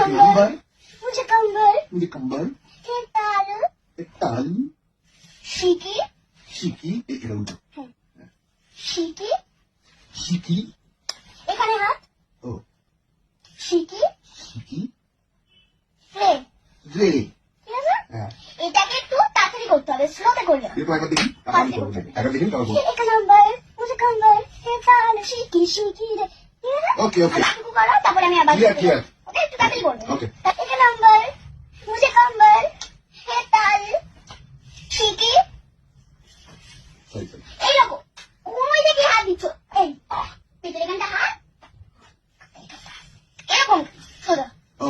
Number मुझे कंबल मुझे कंबल एक ताल एक ताल शिकी শিকি এটা উল্টো शिकी শিকি এখানে হাত ও শিকি শিকি রে রে ঠিক আছে হ্যাঁ এটাকে একটু তাড়াতাড়ি করতে হবে স্লোতে করলে না এরপর একবার দেখি তারপর আমি করবো একবার দেখি তারপর বলবো। एक नंबर मुझे कंबल एक ताल शिकी शिकी रे ঠিক আছে ওকে ওকে বাকিটুকু করো তারপরে আমি আবার ক্লিয়ার ক্লিয়ার ওকে একটু তাড়াতাড়ি করবে ওকে एक नंबर मुझे कंबल एक ताल शिकी সরি সরি এইরকম ওই দিকে হাত দিচ্ছ এই পেটের এখানটা হাত এরকম সোজা ও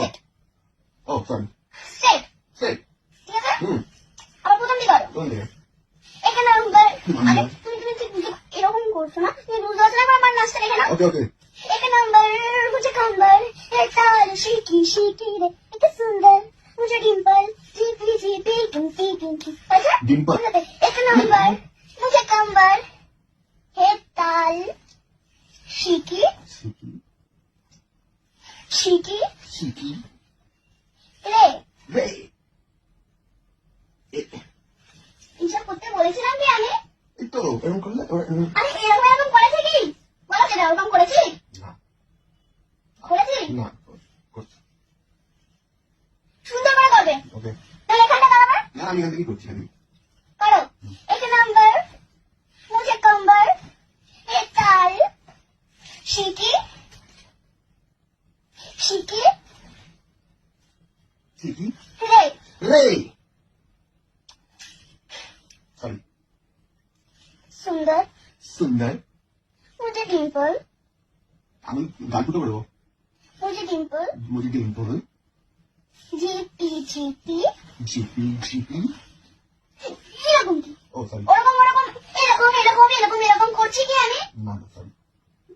ও সরি স্ট্রেট সেই ঠিক আছে হুম আবার প্রথম দিকে করো কোন দিকে এখানে নাম্বার আরে তুমি তুমি ঠিক এরকম করছো না তুমি বুঝতে পারছো না আমার নাচটা দেখে নাও ওকে ওকে एक नंबर मुझे कंबल एक ताल शिकी शिकी रे एक सुंदर मुझे डिंपल जीपी जीपी गिनती गिनती अच्छा ডিম্পল एक नंबर मुझे कंबल एक ताल शिकी শিকি शिकी শিকি রে রে এইসব করতে বলেছিলাম কি আমি এই তো এরকম করলে আরে এরকম এরকম করেছে কি বলো যে এরকম করেছি না করেছি না করছি সুন্দর করে করবে ওকে তাহলে এখানটা দাঁড়াবে না আমি এখান থেকে করছি আমি करो एक नंबर मुझे कंबल एक ताल शिकी शिकी শিকি रे রে সরি सुंदर সুন্দর मुझे डिंपल আমি গান ফুটো করবো मुझे डिंपल মুজি Dimple GP GP GP GP এরকম কি ও সরি ওরকম ওরকম এরকম এরকম এরকম এরকম করছি কি আমি না না সরি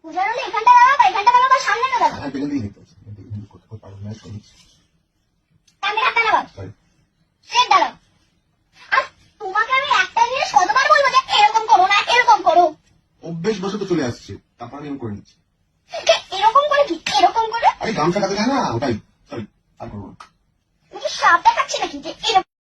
বোঝানো হলে এখানটা দাঁড়াবো এখানটা দাঁড়াবো সামনেটা দাঁড়াবো আমি এখান থেকে দেখতে পাচ্ছি এখান থেকে কিন্তু করতে পারবো না সরি সামনে হাতটা দাঁড়াবো সরি স্ট্রেট দাঁড়াও আর তোমাকে আমি একটা জিনিস কতবার বলবো যে এরকম করো না এরকম করো অভ্যেস বসে তো চলে আসছে তারপর আমি করে নিচ্ছি এরকম করে কি এরকম করে আরে গামছা কাটে যায় না ওটাই সরি আর করবো না তুমি কি সাপ দেখাচ্ছি নাকি যে এরকম